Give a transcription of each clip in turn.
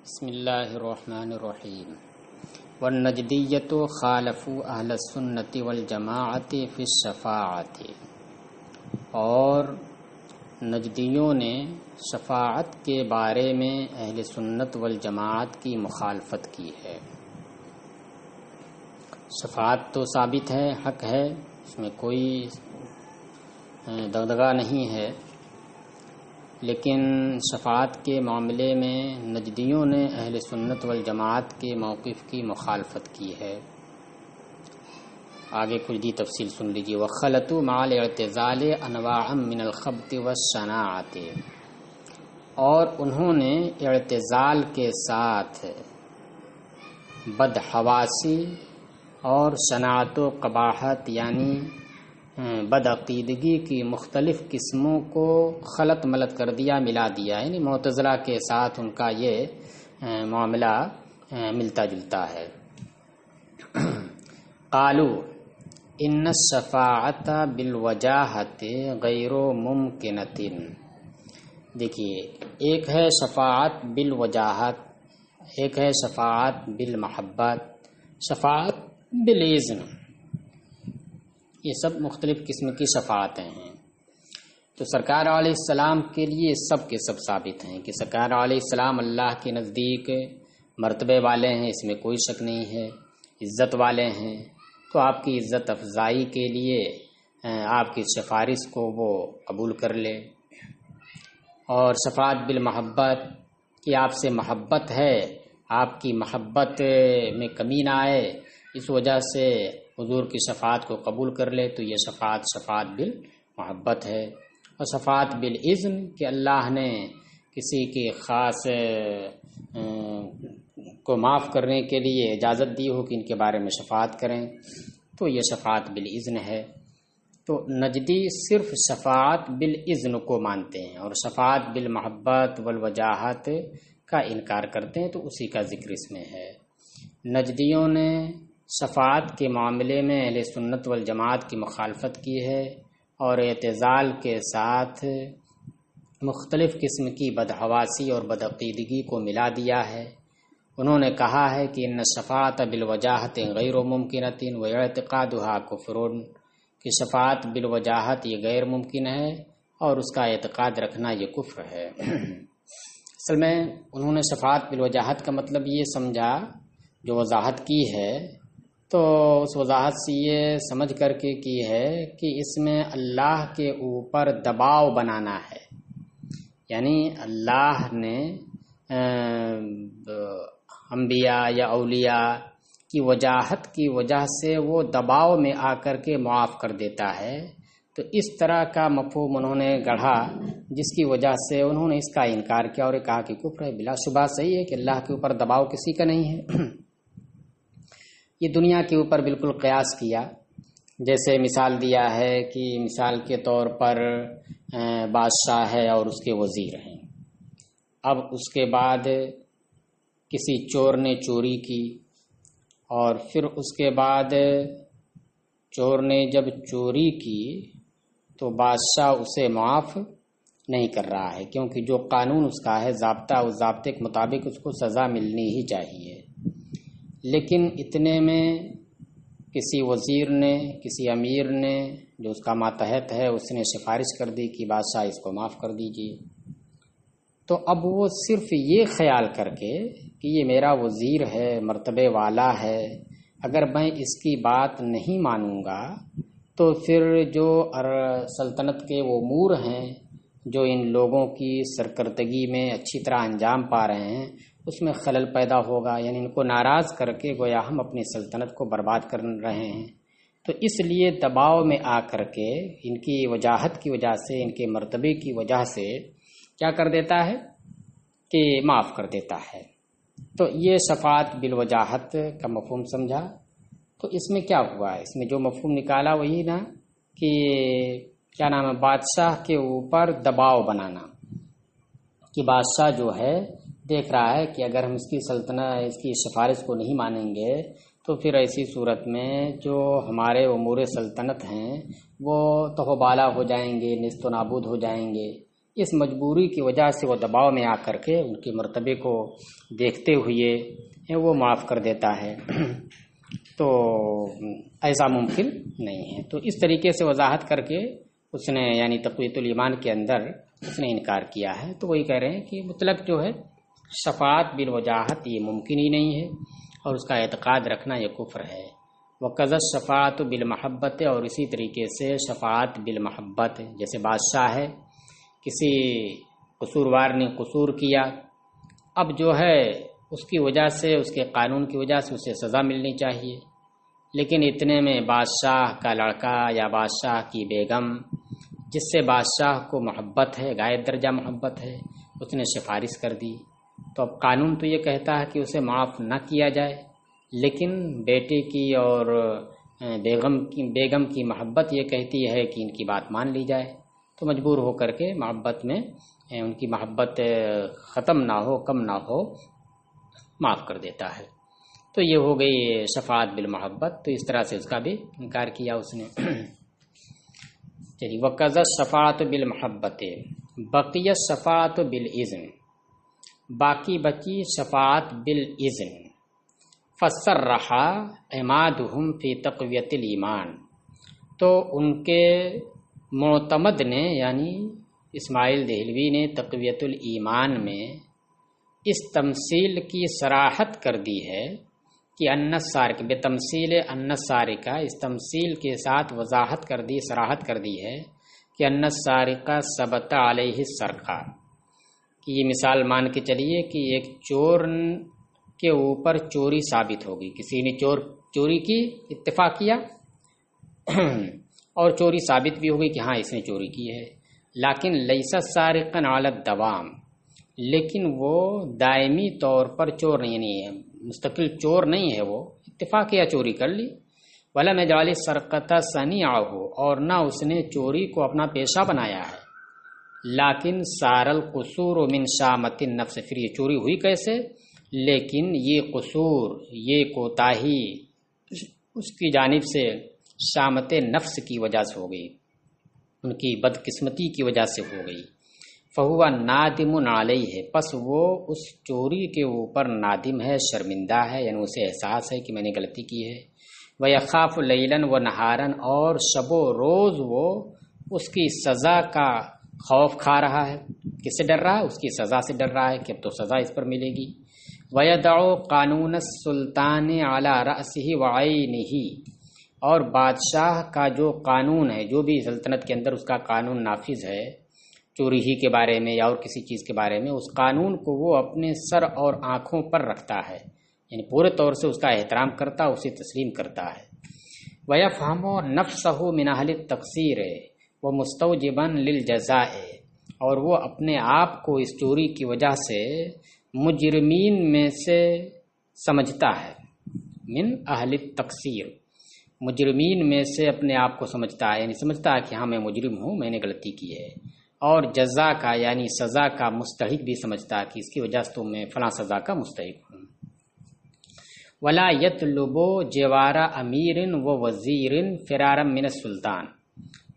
بسم اللہ الرحمن الرحیم والنجدیۃ خالفوا اہل السنۃ والجماعۃ فی الشفاعۃ، اور نجدیوں نے شفاعت کے بارے میں اہل سنت والجماعت کی مخالفت کی ہے۔ شفاعت تو ثابت ہے، حق ہے، اس میں کوئی دغدغہ نہیں ہے، لیکن شفاعت کے معاملے میں نجدیوں نے اہل سنت والجماعت کے موقف کی مخالفت کی ہے۔ آگے کچھ دی تفصیل سن لیجیے۔ وَخَلَطُوا مَعَ الِاعْتِزَالِ أَنْوَاعًا مِنَ الْخَبْثِ وَالشَّنَاعَةِ، اور انہوں نے اعتزال کے ساتھ بدحواسی اور شناعت و قباحت یعنی بدعقیدگی کی مختلف قسموں کو خلط ملط کر دیا، ملا دیا، یعنی معتزلہ کے ساتھ ان کا یہ معاملہ ملتا جلتا ہے۔ قالوا ان الشفاعت بالوجاہت غیر ممکنۃ، دیکھیے ایک ہے شفاعت بالوجاہت، ایک ہے شفاعت بالمحبت، شفاعت بالاذن، یہ سب مختلف قسم کی شفاعتیں ہیں۔ تو سرکار علیہ السلام کے لیے سب کے سب ثابت ہیں کہ سرکار علیہ السلام اللہ کے نزدیک مرتبے والے ہیں، اس میں کوئی شک نہیں ہے، عزت والے ہیں، تو آپ کی عزت افزائی کے لیے آپ کی سفارش کو وہ قبول کر لے۔ اور شفاعت بالمحبت کہ آپ سے محبت ہے، آپ کی محبت میں کمی نہ آئے، اس وجہ سے حضور کی شفاعت کو قبول کر لے، تو یہ شفاعت بالمحبت ہے۔ اور شفاعت بالاذن کہ اللہ نے کسی کی خاص کو معاف کرنے کے لیے اجازت دی ہو کہ ان کے بارے میں شفاعت کریں، تو یہ شفاعت بالاذن ہے۔ تو نجدی صرف شفاعت بالاذن کو مانتے ہیں اور شفاعت بالمحبت والوجاہت کا انکار کرتے ہیں، تو اسی کا ذکر اس میں ہے۔ نجدیوں نے شفاعت کے معاملے میں اہل سنت والجماعت کی مخالفت کی ہے اور اعتزال کے ساتھ مختلف قسم کی بدحواسی اور بدعقیدگی کو ملا دیا ہے۔ انہوں نے کہا ہے کہ ان الشفاعت بالوجاہت غیر ممکنۃ واعتقادها کفر، کہ شفاعت بالوجاہت یہ غیر ممکن ہے اور اس کا اعتقاد رکھنا یہ کفر ہے۔ اصل میں انہوں نے شفاعت بالوجاہت کا مطلب یہ سمجھا، جو وضاحت کی ہے تو اس وضاحت سے یہ سمجھ کر کے کی ہے کہ اس میں اللہ کے اوپر دباؤ بنانا ہے، یعنی اللہ نے انبیاء یا اولیاء کی وجاہت کی وجہ سے وہ دباؤ میں آ کر کے معاف کر دیتا ہے، تو اس طرح کا مفہوم انہوں نے گڑھا، جس کی وجہ سے انہوں نے اس کا انکار کیا اور کہا کہ کفر ہے۔ بلا شبہ صحیح ہے کہ اللہ کے اوپر دباؤ کسی کا نہیں ہے۔ یہ دنیا کے اوپر بالکل قیاس کیا، جیسے مثال دیا ہے کہ مثال کے طور پر بادشاہ ہے اور اس کے وزیر ہیں، اب اس کے بعد کسی چور نے چوری کی اور پھر اس کے بعد چور نے جب چوری کی تو بادشاہ اسے معاف نہیں کر رہا ہے، کیونکہ جو قانون اس کا ہے ضابطہ، اس ضابطے کے مطابق اس کو سزا ملنی ہی چاہیے۔ لیکن اتنے میں کسی وزیر نے، کسی امیر نے جو اس کا ماتحت ہے، اس نے سفارش کر دی کہ بادشاہ اس کو معاف کر دیجیے، تو اب وہ صرف یہ خیال کر کے کہ یہ میرا وزیر ہے، مرتبے والا ہے، اگر میں اس کی بات نہیں مانوں گا تو پھر جو سلطنت کے وہ امور ہیں جو ان لوگوں کی سرکردگی میں اچھی طرح انجام پا رہے ہیں، اس میں خلل پیدا ہوگا، یعنی ان کو ناراض کر کے گویا ہم اپنی سلطنت کو برباد کر رہے ہیں، تو اس لیے دباؤ میں آ کر کے ان کی وجاہت کی وجہ سے، ان کے مرتبے کی وجہ سے کیا کر دیتا ہے کہ معاف کر دیتا ہے۔ تو یہ شفاعت بالوجاہت کا مفہوم سمجھا۔ تو اس میں کیا ہوا، اس میں جو مفہوم نکالا وہی نا کہ کیا نام ہے، بادشاہ کے اوپر دباؤ بنانا، کہ بادشاہ جو ہے دیکھ رہا ہے کہ اگر ہم اس کی سلطنت، اس کی سفارش کو نہیں مانیں گے تو پھر ایسی صورت میں جو ہمارے امور سلطنت ہیں وہ تہوبالا ہو جائیں گے، نیست و نابود ہو جائیں گے، اس مجبوری کی وجہ سے وہ دباؤ میں آ کر کے ان کے مرتبے کو دیکھتے ہوئے وہ معاف کر دیتا ہے، تو ایسا ممکن نہیں ہے۔ تو اس طریقے سے وضاحت کر کے اس نے یعنی تقویۃ الایمان کے اندر اس نے انکار کیا ہے۔ تو وہی کہہ رہے ہیں کہ مطلق جو ہے شفاعت بالوجاہت یہ ممکن ہی نہیں ہے، اور اس کا اعتقاد رکھنا یہ کفر ہے۔ وقضت شفاعت بالمحبت، اور اسی طریقے سے شفاعت بالمحبت، جیسے بادشاہ ہے، کسی قصوروار نے قصور کیا، اب جو ہے اس کی وجہ سے، اس کے قانون کی وجہ سے اسے سزا ملنی چاہیے، لیکن اتنے میں بادشاہ کا لڑکا یا بادشاہ کی بیگم جس سے بادشاہ کو محبت ہے، غائب درجہ محبت ہے، اس نے سفارش کر دی، تو اب قانون تو یہ کہتا ہے کہ اسے معاف نہ کیا جائے، لیکن بیٹے کی اور بیگم کی محبت یہ کہتی ہے کہ ان کی بات مان لی جائے، تو مجبور ہو کر کے محبت میں ان کی محبت ختم نہ ہو، کم نہ ہو، معاف کر دیتا ہے۔ تو یہ ہو گئی شفاعت بالمحبت، تو اس طرح سے اس کا بھی انکار کیا اس نے۔ چلیے، وقضت شفاعت بالمحبت بقیت شفاعت بالاذن، باقی بچی شفاعت بالاذن، فسر رہا عمادہم فی تقویت الایمان، تو ان کے معتمد نے یعنی اسماعیل دہلوی نے تقویت الایمان میں اس تمثیل کی صراحت کر دی ہے کہ السارق بتمثیل السارقہ، اس تمثیل کے ساتھ وضاحت کر دی، صراحت کر دی ہے کہ السارقہ ثبت علیہ السرقہ، کہ یہ مثال مان کے چلیے کہ ایک چور کے اوپر چوری ثابت ہوگی، کسی نے چوری کی اتفاق کیا اور چوری ثابت بھی ہوگی کہ ہاں اس نے چوری کی ہے، لیکن لیس سارقا علی الدوام، لیکن وہ دائمی طور پر چور نہیں ہے، مستقل چور نہیں ہے، وہ اتفاق کیا چوری کر لی، وَلَمْ يَجْعَلِ السَّرْقَةَ صَنِيعَهُ، اور نہ اس نے چوری کو اپنا پیشہ بنایا ہے، لیکن سار القصور من شامت النفس، پھر یہ چوری ہوئی کیسے؟ لیکن یہ قصور، یہ کوتاہی اس کی جانب سے شامت نفس کی وجہ سے ہو گئی، ان کی بدقسمتی کی وجہ سے ہو گئی، فہو نادم علیہ، پس وہ اس چوری کے اوپر نادم ہے، شرمندہ ہے، یعنی اسے احساس ہے کہ میں نے غلطی کی ہے، وَيَخَافُ لَيْلًا وَنَهَارًا، اور شب و روز وہ اس کی سزا کا خوف کھا رہا ہے، کس سے ڈر رہا ہے؟ اس کی سزا سے ڈر رہا ہے کہ اب تو سزا اس پر ملے گی، وَيَدَعُ قَانُونَ السُّلْطَانِ عَلَى رَأْسِهِ وَعَيْنِهِ، اور بادشاہ کا جو قانون ہے، جو بھی سلطنت کے اندر اس کا قانون نافذ ہے، چوری ہی کے بارے میں یا اور کسی چیز کے بارے میں، اس قانون کو وہ اپنے سر اور آنکھوں پر رکھتا ہے، یعنی پورے طور سے اس کا احترام کرتا، اسے تسلیم کرتا ہے، وَيَفْهَمُ نَفْسَهُ مِنْ أَهْلِ التَّقْصِيرِ وَمُسْتَوْجِبًا لِلْجَزَاءِ، اور وہ اپنے آپ کو اس چوری کی وجہ سے مجرمین میں سے سمجھتا ہے، من اہل التقصیر، مجرمین میں سے اپنے آپ کو سمجھتا ہے، یعنی سمجھتا ہے کہ ہاں میں مجرم ہوں، میں نے غلطی کی ہے، اور جزا کا یعنی سزا کا مستحق بھی سمجھتا ہے کہ اس کی وجہ سے تو میں فلاں سزا کا مستحق ہوں۔ ولا یطلب جوار امیر و وزیر فرارا من السلطان،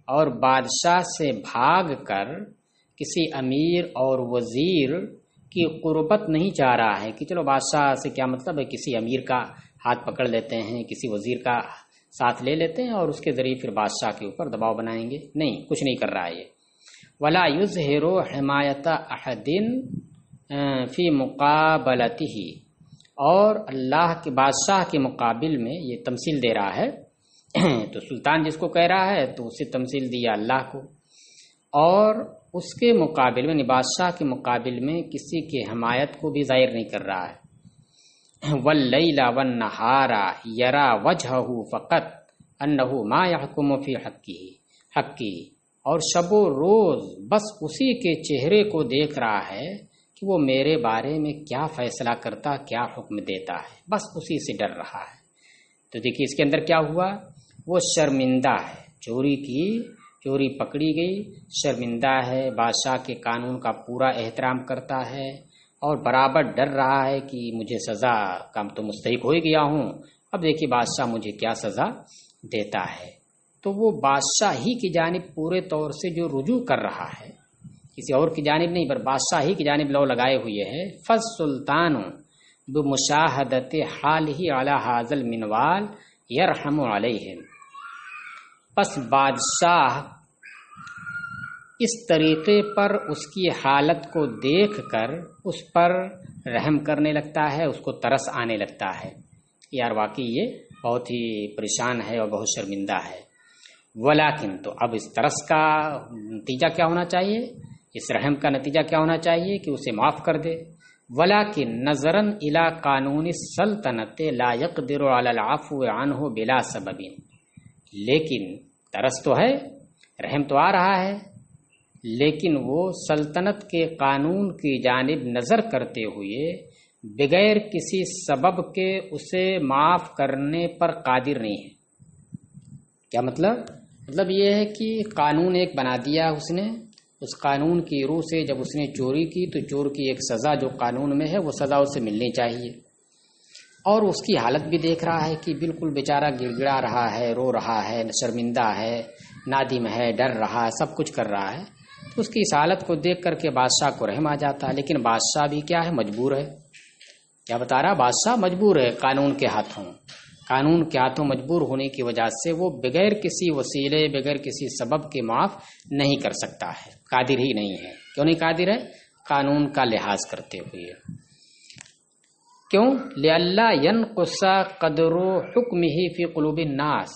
اور بادشاہ سے بھاگ کر کسی امیر اور وزیر کی قربت نہیں چاہ رہا ہے کہ چلو بادشاہ سے کیا مطلب ہے، کسی امیر کا ہاتھ پکڑ لیتے ہیں، کسی وزیر کا ساتھ لے لیتے ہیں اور اس کے ذریعے پھر بادشاہ کے اوپر دباؤ بنائیں گے، نہیں، کچھ نہیں کر رہا ہے یہ۔ ولا یظہر حمایت احد فی مقابلتہ، اور اللہ کے بادشاہ کے مقابل میں یہ تمثیل دے رہا ہے، تو سلطان جس کو کہہ رہا ہے تو اسے تمثیل دیا اللہ کو، اور اس کے مقابل میں بادشاہ کے مقابل میں کسی کی حمایت کو بھی ظاہر نہیں کر رہا ہے۔ واللیل والنہار یرا وجہہ فقط انہ ما یحکم فی حقہ، اور شب و روز بس اسی کے چہرے کو دیکھ رہا ہے کہ وہ میرے بارے میں کیا فیصلہ کرتا، کیا حکم دیتا ہے، بس اسی سے ڈر رہا ہے۔ تو دیکھیے اس کے اندر کیا ہوا، وہ شرمندہ ہے، چوری پکڑی گئی، شرمندہ ہے، بادشاہ کے قانون کا پورا احترام کرتا ہے، اور برابر ڈر رہا ہے کہ مجھے سزا کا تو مستحق ہو ہی گیا ہوں، اب دیکھیے بادشاہ مجھے کیا سزا دیتا ہے۔ تو وہ بادشاہ ہی کی جانب پورے طور سے جو رجوع کر رہا ہے کسی اور کی جانب نہیں، پر بادشاہ ہی کی جانب لو لگائے ہوئے ہے۔ فالسلطان بمشاہدت حالہ علی ھذا المنوال یرحم علیہ، پس بادشاہ اس طریقے پر اس کی حالت کو دیکھ کر اس پر رحم کرنے لگتا ہے، اس کو ترس آنے لگتا ہے، یار واقعی یہ بہت ہی پریشان ہے اور بہت شرمندہ ہے۔ ولیکن، تو اب اس ترس کا نتیجہ کیا ہونا چاہیے، اس رحم کا نتیجہ کیا ہونا چاہیے کہ اسے معاف کر دے۔ ولیکن نظراً الی قانون السلطنت لا یقدر علی العفو عنہ بلا سبب، لیکن ترس تو ہے، رحم تو آ رہا ہے، لیکن وہ سلطنت کے قانون کی جانب نظر کرتے ہوئے بغیر کسی سبب کے اسے معاف کرنے پر قادر نہیں ہے۔ کیا مطلب یہ ہے کہ قانون ایک بنا دیا اس نے، اس قانون کی روح سے جب اس نے چوری کی تو چور کی ایک سزا جو قانون میں ہے وہ سزا اسے ملنی چاہیے، اور اس کی حالت بھی دیکھ رہا ہے کہ بالکل بیچارہ گڑ گڑا رہا ہے، رو رہا ہے، شرمندہ ہے، نادم ہے، ڈر رہا ہے، سب کچھ کر رہا ہے، تو اس کی اس حالت کو دیکھ کر کے بادشاہ کو رحم آ جاتا ہے۔ لیکن بادشاہ بھی کیا ہے، مجبور ہے۔ کیا بتا رہا، بادشاہ مجبور ہے قانون کے ہاتھوں مجبور ہونے کی وجہ سے وہ بغیر کسی وسیلے، بغیر کسی سبب کے معاف نہیں کر سکتا ہے، قادر ہی نہیں ہے۔ کیوں نہیں قادر ہے؟ قانون کا لحاظ کرتے ہوئے۔ کیوں؟ لئلا ينقص قدر حکمہ فی قلوب الناس،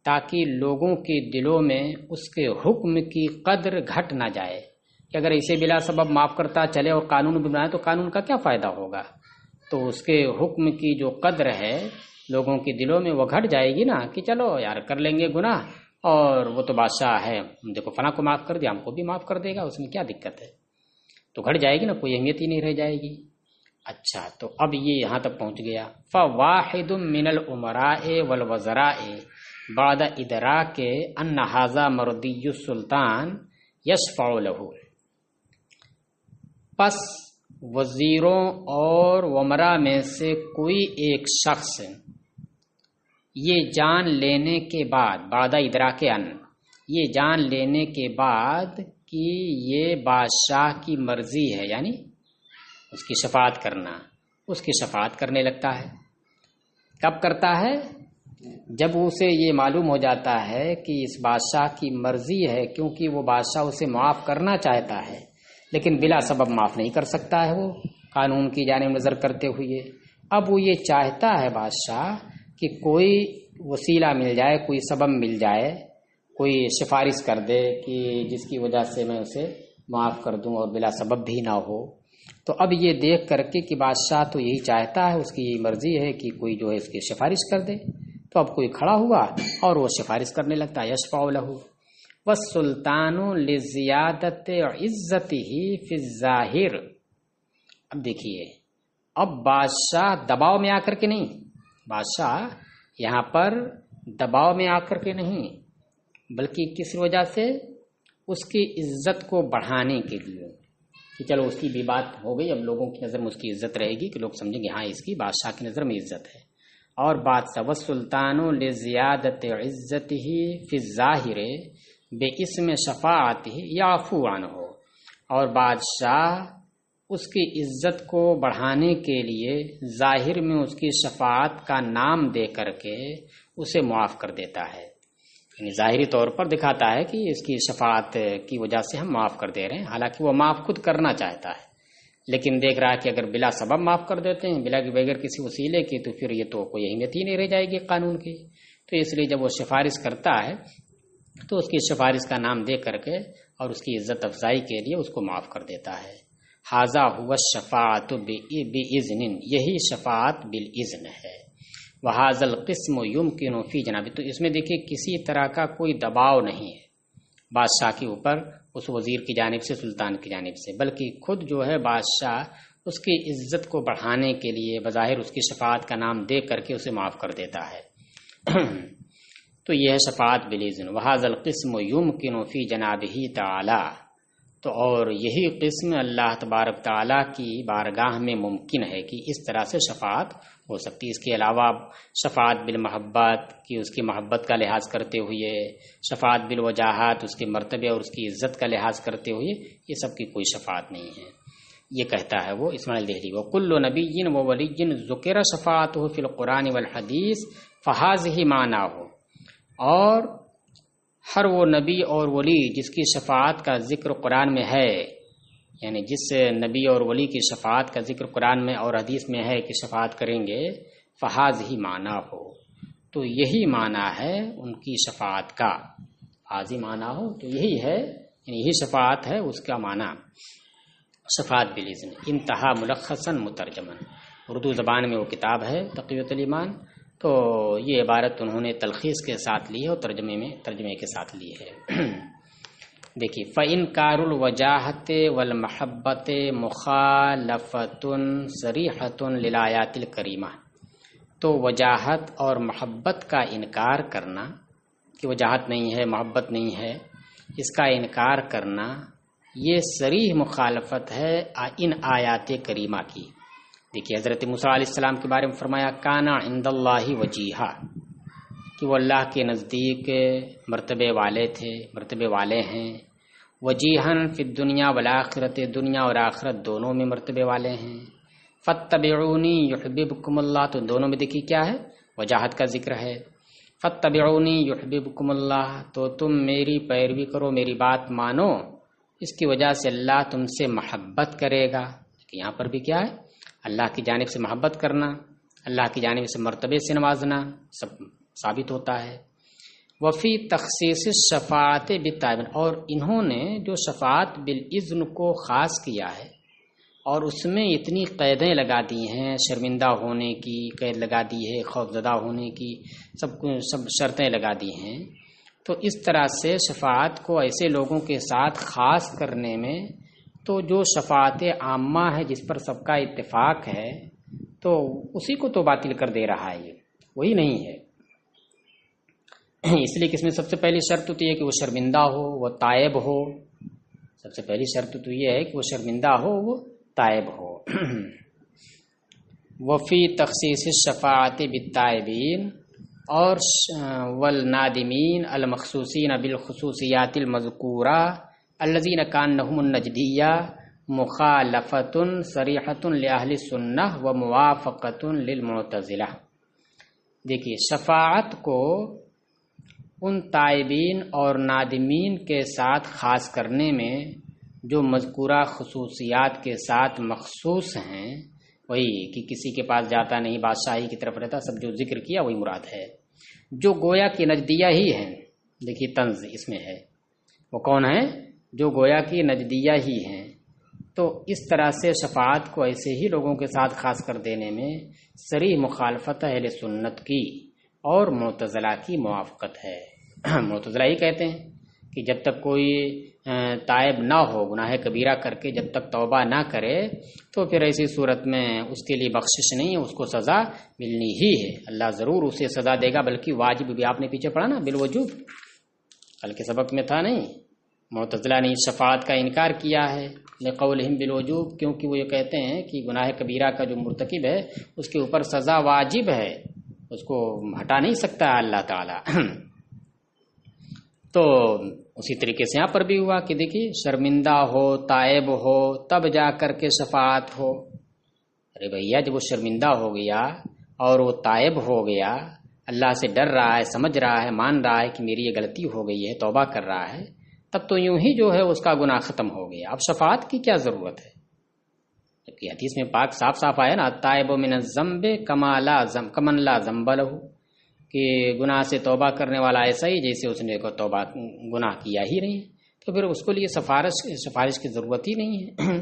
تاکہ لوگوں کے دلوں میں اس کے حکم کی قدر گھٹ نہ جائے، کہ اگر اسے بلا سبب معاف کرتا چلے اور قانون بھی بنائے تو قانون کا کیا فائدہ ہوگا، تو اس کے حکم کی جو قدر ہے لوگوں کے دلوں میں وہ گھٹ جائے گی نا، کہ چلو یار کر لیں گے گناہ، اور وہ تو بادشاہ ہے، دیکھو فلاں کو معاف کر دیا، ہم کو بھی معاف کر دے گا، اس میں کیا دقت ہے، تو گھٹ جائے گی نا، کوئی اہمیت ہی نہیں رہ جائے گی۔ اچھا، تو اب یہ یہاں تک پہنچ گیا۔ فواحد من الامراء والوزراء بعد ادراک ان ھذا مرضی السلطان یشفع له، پس وزیروں اور ومراء میں سے کوئی ایک شخص یہ جان لینے کے بعد، بعد ادراک ان، یہ جان لینے کے بعد کہ یہ بادشاہ کی مرضی ہے، یعنی اس کی شفاعت کرنا، اس کی شفاعت کرنے لگتا ہے۔ کب کرتا ہے؟ جب اسے یہ معلوم ہو جاتا ہے کہ اس بادشاہ کی مرضی ہے، کیونکہ وہ بادشاہ اسے معاف کرنا چاہتا ہے لیکن بلا سبب معاف نہیں کر سکتا ہے، وہ قانون کی جانب نظر کرتے ہوئے۔ اب وہ یہ چاہتا ہے بادشاہ کہ کوئی وسیلہ مل جائے، کوئی سبب مل جائے، کوئی سفارش کر دے کہ جس کی وجہ سے میں اسے معاف کر دوں اور بلا سبب بھی نہ ہو۔ تو اب یہ دیکھ کر کے کہ بادشاہ تو یہی چاہتا ہے، اس کی یہی مرضی ہے کہ کوئی جو ہے اس کی سفارش کر دے، تو اب کوئی کھڑا ہوا اور وہ سفارش کرنے لگتا ہے، یشفع لہ والسلطان لزیادت عزتہ فی الظاہر۔ اب دیکھیے، اب بادشاہ دباؤ میں آ کر کے نہیں، بادشاہ یہاں پر دباؤ میں آ کر کے نہیں، بلکہ کس وجہ سے؟ اس کی عزت کو بڑھانے کے لیے، کہ چلو اس کی بھی بات ہو گئی، اب لوگوں کی نظر میں اس کی عزت رہے گی، کہ لوگ سمجھیں گے ہاں اس کی بادشاہ کی نظر میں عزت ہے۔ اور بادشاہ والسلطان لزیادت عزتہ فی الظاہر باسم شفاعتہ یعفو عنہ، اور بادشاہ اس کی عزت کو بڑھانے کے لیے ظاہر میں اس کی شفاعت کا نام دے کر کے اسے معاف کر دیتا ہے، یعنی ظاہری طور پر دکھاتا ہے کہ اس کی شفاعت کی وجہ سے ہم معاف کر دے رہے ہیں، حالانکہ وہ معاف خود کرنا چاہتا ہے، لیکن دیکھ رہا ہے کہ اگر بلا سبب معاف کر دیتے ہیں، بغیر کسی وسیلے کے، تو پھر یہ تو کوئی اہمیت ہی نہیں رہ جائے گی قانون کی، تو اس لیے جب وہ سفارش کرتا ہے تو اس کی سفارش کا نام دے کر کے اور اس کی عزت افزائی کے لیے اس کو معاف کر دیتا ہے۔ ھذا ھو الشفاعۃ بإذن، یہی شفاعت بالإذن ہے۔ وھذا القسم یمکن فی جناب، تو اس میں دیکھیے کسی طرح کا کوئی دباؤ نہیں ہے بادشاہ کے اوپر، اس وزیر کی جانب سے، سلطان کی جانب سے، بلکہ خود جو ہے بادشاہ اس کی عزت کو بڑھانے کے لیے بظاہر اس کی شفاعت کا نام دے کر کے اسے معاف کر دیتا ہے۔ تو یہ ہے شفاعت بالإذن۔ وھذا القسم یمکن فی جنابہ تعالی، تو اور یہی قسم اللہ تبارک تعالیٰ کی بارگاہ میں ممکن ہے کہ اس طرح سے شفاعت ہو سکتی ہے۔ اس کے علاوہ شفاعت بالمحبت کی اس کی محبت کا لحاظ کرتے ہوئے، شفاعت بالوجاہت اس کے مرتبے اور اس کی عزت کا لحاظ کرتے ہوئے، یہ سب کی کوئی شفاعت نہیں ہے۔ یہ کہتا ہے وہ اسماعیل دہلی، وَكُلُّ نَبِيٍّ وَوَلِيٍّ ذُكِرَ شَفَاعَتُهُ فِي الْقُرْآنِ وَالْحَدِيثِ فَهَٰذِهِ مَعْنَاهُ، اور ہر وہ نبی اور ولی جس کی شفاعت کا ذکر قرآن میں ہے، یعنی جس نبی اور ولی کی شفاعت کا ذکر قرآن میں اور حدیث میں ہے کہ شفاعت کریں گے، فَهَٰذِهِ مَعْنَاهُ، تو یہی معنی ہے ان کی شفاعت کا، حاضی معنی ہو تو یہی ہے، یعنی یہی شفاعت ہے اس کا معنی، شفاعت بالاذن۔ انتہا ملخصاً مترجماً، اردو زبان میں وہ کتاب ہے تقویۃ الایمان، تو یہ عبارت انہوں نے تلخیص کے ساتھ لی ہے اور ترجمے کے ساتھ لی ہے۔ دیکھیے، فَإِنْكَارُ الْوَجَاهَةِ وَالْمَحَبَّةِ مُخَالَفَةٌ صَرِيحَةٌ لِلْآيَاتِ الْكَرِيمَةِ، تو وجاہت اور محبت کا انکار کرنا کہ وجاہت نہیں ہے، محبت نہیں ہے، اس کا انکار کرنا یہ صریح مخالفت ہے ان آیات کریمہ کی۔ دیکھیے، حضرت موسیٰ علیہ السلام کے بارے میں فرمایا کانا عند اللہ وجیہا، کہ وہ اللہ کے نزدیک مرتبے والے تھے، مرتبے والے ہیں، وجیہن فی الدنیا والآخرت، دنیا اور آخرت دونوں میں مرتبے والے ہیں، فاتبعونی یحببکم اللہ، تو دونوں میں دیکھیے کیا ہے، وجاہت کا ذکر ہے، فاتبعونی یحببکم اللہ، تو تم میری پیروی کرو، میری بات مانو، اس کی وجہ سے اللہ تم سے محبت کرے گا۔ یہاں پر بھی کیا ہے، اللہ کی جانب سے محبت کرنا، اللہ کی جانب سے مرتبے سے نوازنا سب ثابت ہوتا ہے۔ وفی تخصیص الشفاعت بالتائب، اور انہوں نے جو شفاعت بالاذن کو خاص کیا ہے اور اس میں اتنی قیدیں لگا دی ہیں، شرمندہ ہونے کی قید لگا دی ہے، خوف زدہ ہونے کی سب شرطیں لگا دی ہیں، تو اس طرح سے شفاعت کو ایسے لوگوں کے ساتھ خاص کرنے میں تو جو شفاعت عامہ ہے جس پر سب کا اتفاق ہے، تو اسی کو تو باطل کر دے رہا ہے، یہ وہی نہیں ہے۔ اس لیے کہ اس میں سب سے پہلی شرط تو یہ ہے کہ وہ شرمندہ ہو، وہ تائب ہو، سب سے پہلی شرط تو یہ ہے کہ وہ شرمندہ ہو، وہ تائب ہو۔ وفی تخصیص الشفاعت بالتائبین، اور والنادمین المخصوصین بالخصوصیات المذکورہ الذین کان لهم النجدیہ مخالفۃ صریحۃ لأہل السنہ وموافقۃ للمعتزلہ۔ دیکھیے، شفاعت کو ان تائبین اور نادمین کے ساتھ خاص کرنے میں جو مذکورہ خصوصیات کے ساتھ مخصوص ہیں، وہی کہ کسی کے پاس جاتا نہیں، بادشاہی کی طرف رہتا، سب جو ذکر کیا وہی مراد ہے، جو گویا کی نجدیہ ہی ہیں۔ دیکھیے طنز اس میں ہے، وہ کون ہے؟ جو گویا کی نجدیہ ہی ہیں۔ تو اس طرح سے شفاعت کو ایسے ہی لوگوں کے ساتھ خاص کر دینے میں صریح مخالفت اہل سنت کی اور معتزلہ کی موافقت ہے۔ معتزلہ ہی کہتے ہیں کہ جب تک کوئی تائب نہ ہو، گناہ کبیرہ کر کے جب تک توبہ نہ کرے، تو پھر ایسی صورت میں اس کے لیے بخشش نہیں ہے، اس کو سزا ملنی ہی ہے، اللہ ضرور اسے سزا دے گا، بلکہ واجب بھی آپ نے پیچھے پڑھا نا، بالوجوب، کل کے سبق میں تھا نہیں، معتزلہ نے شفاعت کا انکار کیا ہے لقولہم بالوجوب، کیونکہ وہ یہ کہتے ہیں کہ گناہ کبیرہ کا جو مرتکب ہے اس کے اوپر سزا واجب ہے، اس کو ہٹا نہیں سکتا اللہ تعالی۔ تو اسی طریقے سے یہاں پر بھی ہوا کہ دیکھیے، شرمندہ ہو، تائب ہو، تب جا کر کے شفاعت ہو۔ ارے بھیا، جب وہ شرمندہ ہو گیا اور وہ تائب ہو گیا، اللہ سے ڈر رہا ہے، سمجھ رہا ہے، مان رہا ہے کہ میری یہ غلطی ہو گئی ہے، توبہ کر رہا ہے، تب تو یوں ہی جو ہے اس کا گناہ ختم ہو گیا، اب شفاعت کی کیا ضرورت ہے؟ جبکہ حدیث میں پاک صاف صاف آیا نا، التائب من الذنب کمن لا ذنب لہ، کہ گناہ سے توبہ کرنے والا ایسا ہی جیسے اس نے توبہ گناہ کیا ہی نہیں، تو پھر اس کو لیے سفارش کی ضرورت ہی نہیں ہے۔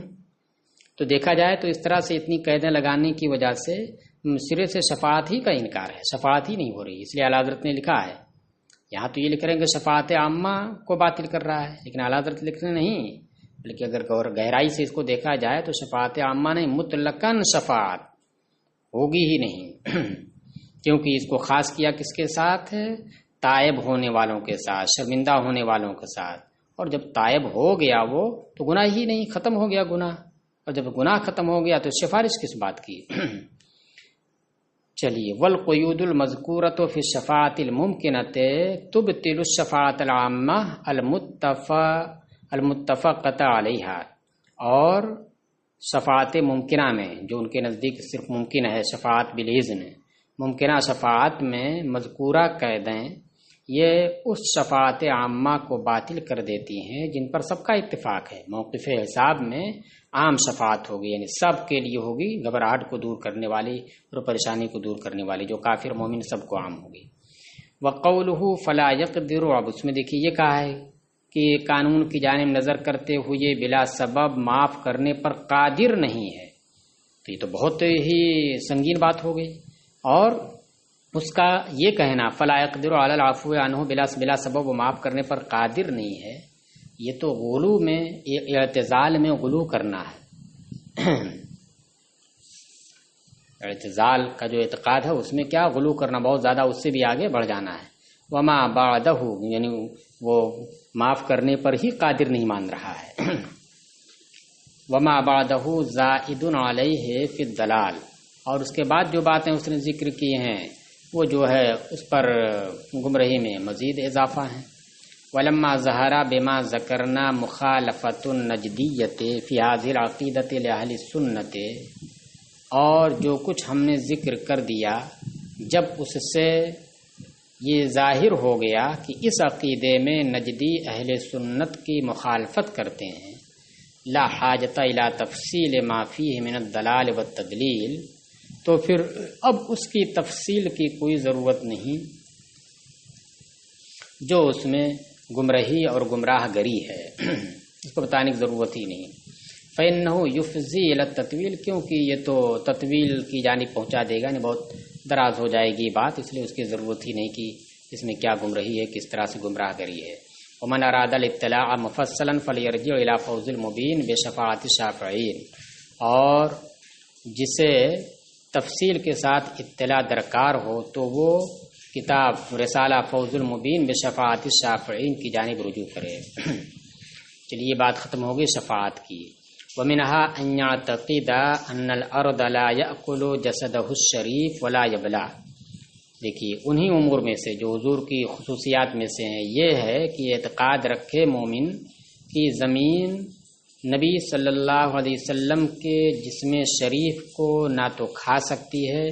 تو دیکھا جائے تو اس طرح سے اتنی قیدیں لگانے کی وجہ سے سرے سے شفاعت ہی کا انکار ہے، شفاعت ہی نہیں ہو رہی۔ اس لیے اعلیٰ حضرت نے لکھا ہے، یہاں تو یہ لکھ رہے ہیں کہ شفاعت عامہ کو باطل کر رہا ہے، لیکن اعلیٰ حضرت لکھ رہے نہیں، بلکہ اگر گہرائی سے اس کو دیکھا جائے تو شفاعت عامہ نہیں، مطلقاً شفاعت ہوگی ہی نہیں، کیونکہ اس کو خاص کیا کس کے ساتھ ہے؟ تائب ہونے والوں کے ساتھ، شرمندہ ہونے والوں کے ساتھ، اور جب تائب ہو گیا وہ تو گناہ ہی نہیں، ختم ہو گیا گناہ، اور جب گناہ ختم ہو گیا تو سفارش کس بات کی؟ چلیے، والقیود المذکورۃ فی الشفاعۃ الممکنۃ تبطل الشفاعۃ العامہ المتفقۃ علیہا، اور شفاعت ممکنہ میں جو ان کے نزدیک صرف ممکن ہے، شفاعت بالاذن، ممکنہ شفاعت میں مذکورہ قیدیں یہ اس شفاعت عامہ کو باطل کر دیتی ہیں جن پر سب کا اتفاق ہے۔ موقف حساب میں عام شفاعت ہوگی، یعنی سب کے لیے ہوگی، گھبراہٹ کو دور کرنے والی اور پریشانی کو دور کرنے والی، جو کافر مومن سب کو عام ہوگی۔ وقولہ فلا یقدر، اب اس میں دیکھیے یہ کہا ہے کہ قانون کی جانب نظر کرتے ہوئے بلا سبب معاف کرنے پر قادر نہیں ہے، تو یہ تو بہت ہی سنگین بات ہو گئی۔ اور اس کا یہ کہنا فلا یقدر علی العفو عنہ بلا سبب و معاف کرنے پر قادر نہیں ہے، یہ تو غلو میں، اعتزال میں غلو کرنا ہے۔ اعتزال کا جو اعتقاد ہے اس میں کیا غلو کرنا، بہت زیادہ، اس سے بھی آگے بڑھ جانا ہے۔ وما بعدہ، یعنی وہ معاف کرنے پر ہی قادر نہیں مان رہا ہے۔ وما بعدہ زائد علیہ فی الدلال، اور اس کے بعد جو باتیں اس نے ذکر کی ہیں وہ جو ہے اس پر گمراہی میں مزید اضافہ ہیں۔ ولما ظہر بما ذکرنا مخالفۃ النجدیۃ فی هذه العقیدۃ لاہل السنۃ، اور جو کچھ ہم نے ذکر کر دیا جب اس سے یہ ظاہر ہو گیا کہ اس عقیدے میں نجدی اہل سنت کی مخالفت کرتے ہیں، لا حاجۃ الی تفصیل ما فیہ من الدلال والتدلیل، تو پھر اب اس کی تفصیل کی کوئی ضرورت نہیں جو اس میں گمراہی اور گمراہ گری ہے، اس کو بتانے کی ضرورت ہی نہیں۔ فإنه یفضی الی التطویل، کیونکہ یہ تو تطویل کی جانب پہنچا دے گا، بہت دراز ہو جائے گی بات، اس لیے اس کی ضرورت ہی نہیں کہ اس میں کیا گمراہی ہے، کس طرح سے گمراہ گری ہے۔ ومن اراد الاطلاع مفصلا فلیرجع الی فوز المبین بشفاعت الشافعین، اور جسے تفصیل کے ساتھ اطلاع درکار ہو تو وہ کتاب رسالہ فوز المبین بشفاعت الشافعین کی جانب رجوع کرے۔ چلیے بات ختم ہوگی شفاعت کی۔ ومنها ان يعتقد ان الارض لا يأكل جسده الشریف ولا يبلع، دیکھیے انہی امور میں سے جو حضور کی خصوصیات میں سے ہیں یہ ہے کہ اعتقاد رکھے مومن کہ زمین نبی صلی اللہ علیہ وسلم کے جسم شریف کو نہ تو کھا سکتی ہے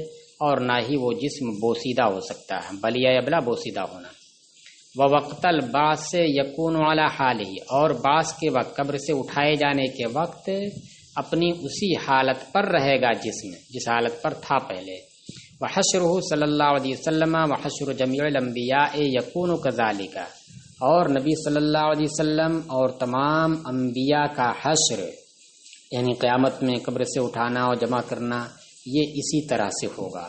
اور نہ ہی وہ جسم بوسیدہ ہو سکتا ہے، بل یا یبلا بوسیدہ ہونا۔ ووقت البعث سے یکون علی حالہ، اور بعث کے وقت، قبر سے اٹھائے جانے کے وقت اپنی اسی حالت پر رہے گا جسم، جس حالت پر تھا پہلے۔ وحشرہ صلی اللہ علیہ وسلم وحشر جمیع الانبیاء یکون کذالک، اور نبی صلی اللہ علیہ وسلم اور تمام انبیاء کا حشر، یعنی قیامت میں قبر سے اٹھانا اور جمع کرنا، یہ اسی طرح سے ہوگا۔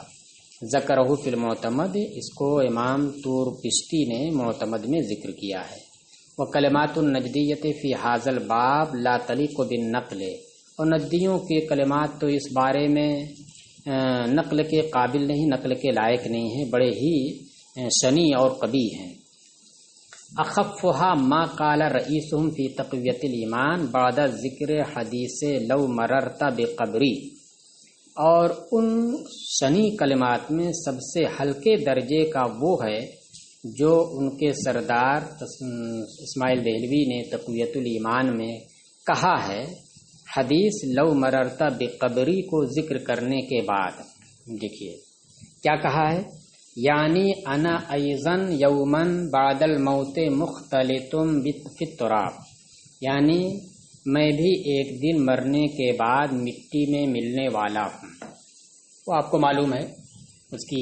ذکرہ فی المعتمد، اس کو امام طور پشتی نے معتمد میں ذکر کیا ہے۔ وکلمات النجدیۃ فی ھذا الباب لا تلیق بالنقل، اور نجدیوں کے کلمات تو اس بارے میں نقل کے قابل نہیں، نقل کے لائق نہیں ہیں، بڑے ہی شنی اور قبیح ہیں۔ اخفها ما قال رئیسهم فی تقویۃ الایمان بعد ذکر حدیث لو مررت بقبری، اور ان شنی کلمات میں سب سے ہلکے درجے کا وہ ہے جو ان کے سردار اسماعیل دہلوی نے تقویۃ الایمان میں کہا ہے، حدیث لو مررت بقبری کو ذکر کرنے کے بعد دیکھیے کیا کہا ہے، یعنی انا ایضاً یومن بعد الموت مختلط فی التراب، یعنی میں بھی ایک دن مرنے کے بعد مٹی میں ملنے والا ہوں۔ وہ آپ کو معلوم ہے اس کی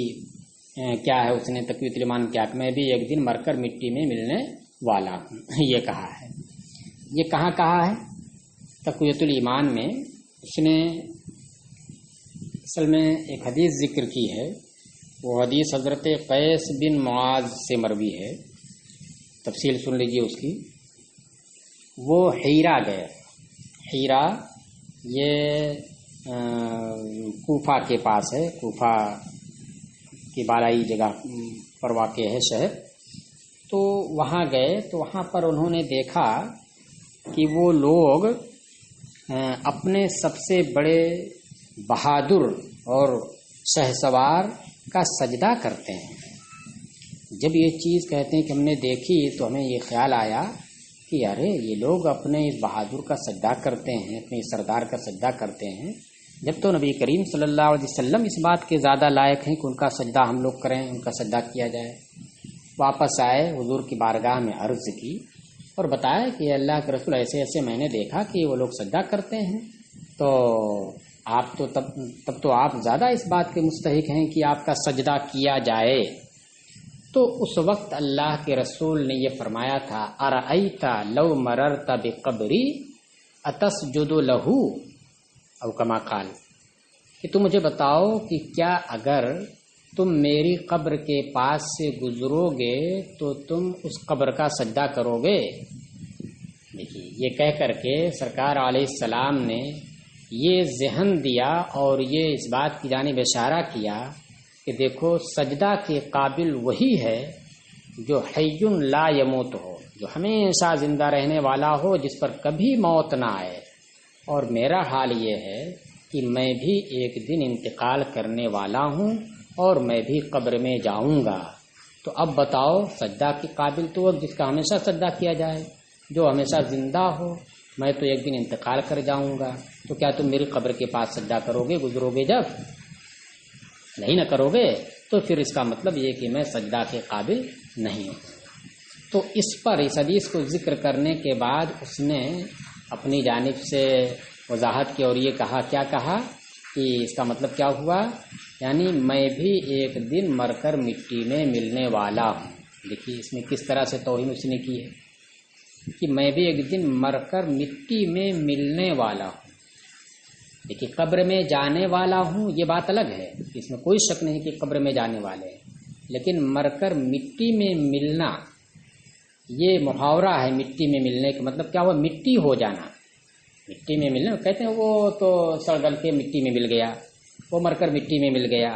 کیا ہے، اس نے تقویۃ الایمان کیا کہ میں بھی ایک دن مر کر مٹی میں ملنے والا ہوں، یہ کہا ہے۔ یہ کہاں کہا ہے؟ تقویۃ الایمان میں اس نے اصل میں ایک حدیث ذکر کی ہے، وہ حدیث حضرت قیس بن معاذ سے مروی ہے، تفصیل سن لیجیے اس کی۔ وہ حیرہ گئے، حیرہ یہ کوفہ کے پاس ہے، کوفہ کی بالائی جگہ پر واقع ہے شہر، تو تو وہاں گئے تو وہاں پر انہوں نے دیکھا کہ وہ لوگ اپنے سب سے بڑے بہادر اور شہسوار کا سجدہ کرتے ہیں۔ جب یہ چیز کہتے ہیں کہ ہم نے دیکھی تو ہمیں یہ خیال آیا کہ ارے یہ لوگ اپنے اس بہادر کا سجدہ کرتے ہیں، اپنے سردار کا سجدہ کرتے ہیں، جب تو نبی کریم صلی اللہ علیہ وسلم اس بات کے زیادہ لائق ہیں کہ ان کا سجدہ ہم لوگ کریں، ان کا سجدہ کیا جائے۔ واپس آئے، حضور کی بارگاہ میں عرض کی اور بتایا کہ اللہ کے رسول ایسے ایسے میں نے دیکھا کہ وہ لوگ سجدہ کرتے ہیں، تو آپ تو تب تو آپ زیادہ اس بات کے مستحق ہیں کہ آپ کا سجدہ کیا جائے۔ تو اس وقت اللہ کے رسول نے یہ فرمایا تھا، ارأیت لو مررت بقبری اتسجد لہ، او کما قال، کہ تم مجھے بتاؤ کہ کیا اگر تم میری قبر کے پاس سے گزرو گے تو تم اس قبر کا سجدہ کرو گے؟ دیکھیے یہ کہہ کر کے سرکار علیہ السلام نے یہ ذہن دیا اور یہ اس بات کی جانب اشارہ کیا کہ دیکھو سجدہ کے قابل وہی ہے جو حی لا یموت ہو، جو ہمیشہ زندہ رہنے والا ہو، جس پر کبھی موت نہ آئے۔ اور میرا حال یہ ہے کہ میں بھی ایک دن انتقال کرنے والا ہوں اور میں بھی قبر میں جاؤں گا۔ تو اب بتاؤ سجدہ کے قابل تو جس کا ہمیشہ سجدہ کیا جائے، جو ہمیشہ زندہ ہو، میں تو ایک دن انتقال کر جاؤں گا، تو کیا تم میری قبر کے پاس سجدہ کرو گے گزرو گے؟ جب نہیں نہ کرو گے تو پھر اس کا مطلب یہ کہ میں سجدہ کے قابل نہیں ہوں۔ تو اس پر اس حدیث کو ذکر کرنے کے بعد اس نے اپنی جانب سے وضاحت کی اور یہ کہا، کیا کہا کہ اس کا مطلب کیا ہوا، یعنی میں بھی ایک دن مر کر مٹی میں ملنے والا ہوں۔ دیکھیے اس میں کس طرح سے توہین اس نے کی ہے کہ میں بھی ایک دن مر کر مٹی میں ملنے والا ہوں۔ دیکھیے قبر میں جانے والا ہوں یہ بات الگ ہے، اس میں کوئی شک نہیں کہ قبر میں جانے والے ہیں، لیکن مر کر مٹی میں ملنا یہ محاورہ ہے۔ مٹی میں ملنے کا مطلب کیا ہوا؟ مٹی ہو جانا، مٹی میں ملنا۔ کہتے ہیں وہ تو سڑ گل کے مٹی میں مل گیا، وہ مر کر مٹی میں مل گیا،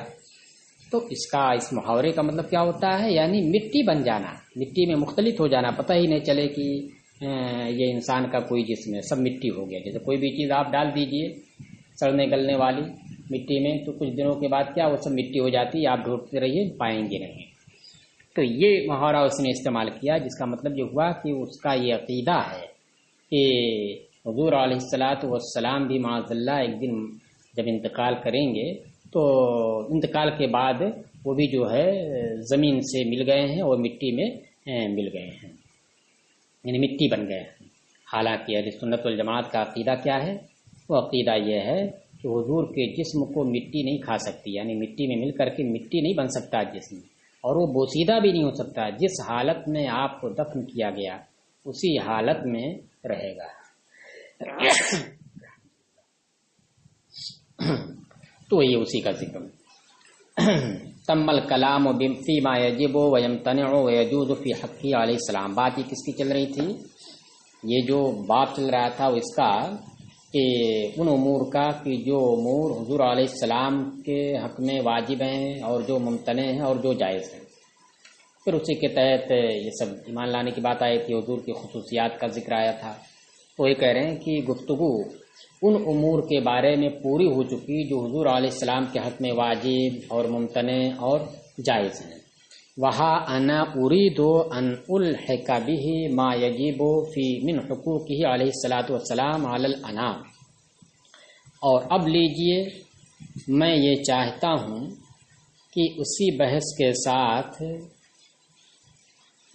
تو اس محاورے کا مطلب کیا ہوتا ہے؟ یعنی مٹی بن جانا، مٹی میں مختلط ہو جانا، پتہ ہی نہیں چلے کہ یہ انسان کا کوئی جسم ہے، سب مٹی ہو گیا۔ جیسے کوئی بھی چیز آپ ڈال دیجئے سڑنے گلنے والی مٹی میں تو کچھ دنوں کے بعد کیا وہ سب مٹی ہو جاتی ہے، آپ ڈھونڈتے رہیے پائیں گے نہیں۔ تو یہ محاورہ اس نے استعمال کیا، جس کا مطلب یہ ہوا کہ اس کا یہ عقیدہ ہے کہ حضور علیہ السلام بھی معاذ اللہ ایک دن جب انتقال کریں گے تو انتقال کے بعد وہ بھی جو ہے زمین سے مل گئے ہیں اور مٹی میں مل گئے ہیں، یعنی مٹی بن گئے ہیں۔ حالانکہ اہل سنت والجماعت کا عقیدہ کیا ہے؟ وہ عقیدہ یہ ہے کہ حضور کے جسم کو مٹی نہیں کھا سکتی، یعنی مٹی میں مل کر کے مٹی نہیں بن سکتا جسم، اور وہ بوسیدہ بھی نہیں ہو سکتا۔ جس حالت میں آپ کو دفن کیا گیا اسی حالت میں رہے گا۔ تو یہ اسی کا ذکر۔ تم الکلام فیما یجب ویمتنع ویجوز فی حقہ علیہ السلام۔ بات یہ کس کی چل رہی تھی؟ یہ جو باب چل رہا تھا اس کا کہ ان امور کا کہ جو امور حضور علیہ السلام کے حق میں واجب ہیں اور جو ممتنع ہیں اور جو جائز ہیں۔ پھر اسی کے تحت یہ سب ایمان لانے کی بات آئی تھی، حضور کی خصوصیات کا ذکر آیا تھا۔ تو یہ کہہ رہے ہیں کہ گفتگو ان امور کے بارے میں پوری ہو چکی جو حضور علیہ السلام کے حق میں واجب اور ممتنع اور جائز ہیں۔ وہا انا اريد ان الحق به ما يجب في من حقوقه علیہ الصلوۃ والسلام علی الانام۔ اور اب لیجئے میں یہ چاہتا ہوں کہ اسی بحث کے ساتھ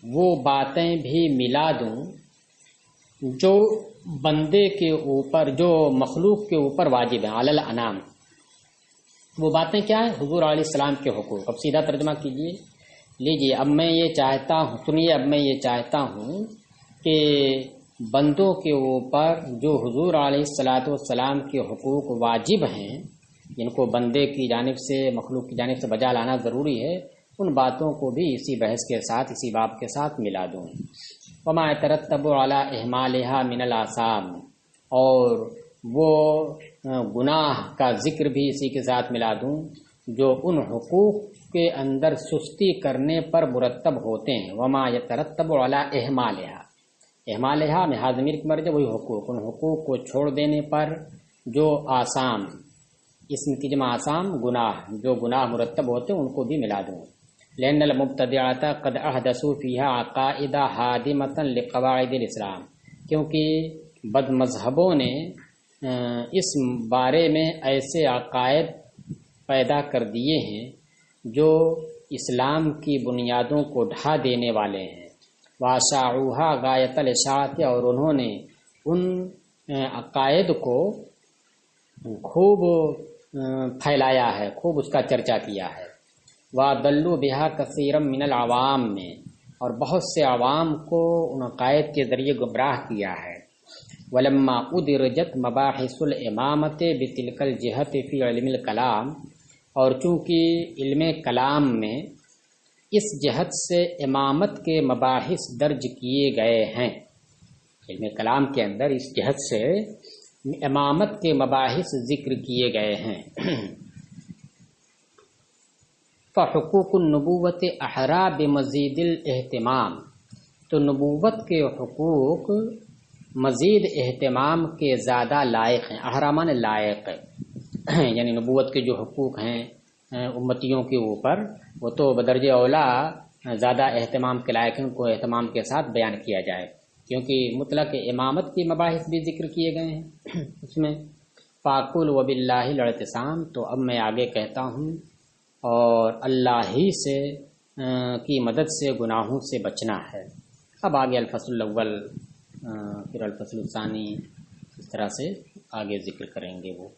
وہ باتیں بھی ملا دوں جو بندے کے اوپر، جو مخلوق کے اوپر واجب ہیں، علی الانام۔ وہ باتیں کیا ہیں؟ حضور علیہ السلام کے حقوق۔ اب سیدھا ترجمہ کیجئے، لیجئے اب میں یہ چاہتا ہوں، سنیے، اب میں یہ چاہتا ہوں کہ بندوں کے اوپر جو حضور علیہ السلام کے حقوق واجب ہیں، جن کو بندے کی جانب سے، مخلوق کی جانب سے بجا لانا ضروری ہے، ان باتوں کو بھی اسی بحث کے ساتھ، اسی باب کے ساتھ ملا دوں۔ وما يترتب على اهمالها من الاثام، اور وہ گناہ کا ذکر بھی اسی کے ساتھ ملا دوں جو ان حقوق کے اندر سستی کرنے پر مرتب ہوتے ہیں. وما یترتب علی اہمالہا، اہمالہا میں حاضمیر کی مرجع وہی حقوق، ان حقوق کو چھوڑ دینے پر جو آثام، اسم کی جمع آثام گناہ، جو گناہ مرتب ہوتے ہیں ان کو بھی ملا دوں. لأن المبتدعات قد احدثوا فيها عقائد ہادمة لقواعد الاسلام، کیونکہ بد مذہبوں نے اس بارے میں ایسے عقائد پیدا کر دیے ہیں جو اسلام کی بنیادوں کو ڈھا دینے والے ہیں. واشاعوها غایت الاشاعت، اور انہوں نے ان عقائد کو خوب پھیلایا ہے، خوب اس کا چرچا کیا ہے. وَضَلُّوا بِهَا كَثِيرًا مِنَ الْعَوَامِ میں، اور بہت سے عوام کو ان عقائد کے ذریعے گمراہ کیا ہے. وَلَمَّا أُدْرِجَتْ مَبَاحِثُ الْإِمَامَةِ بِتِلْكَ الْجِهَةِ فِي عِلْمِ الْكَلَامِ، اور چونکہ علم کلام میں اس جہت سے امامت کے مباحث درج کیے گئے ہیں، علم کلام کے اندر اس جہت سے امامت کے مباحث ذکر کیے گئے ہیں. فحقوق النبوت احرا بمزید الاہتمام، تو نبوت کے حقوق مزید اہتمام کے زیادہ لائق ہیں. احرا معنی لائق ہے، یعنی نبوت کے جو حقوق ہیں امتیوں کے اوپر، وہ تو بدرجہ اولا زیادہ اہتمام کے لائق ہیں، ان کو اہتمام کے ساتھ بیان کیا جائے، کیونکہ مطلق امامت کی مباحث بھی ذکر کیے گئے ہیں اس میں. فاقول وباللہ الاعتصام، تو اب میں آگے کہتا ہوں اور اللہ ہی سے کی مدد سے گناہوں سے بچنا ہے. اب آگے الفصل الاول، پھر الفصل الثانی، اس طرح سے آگے ذکر کریں گے وہ.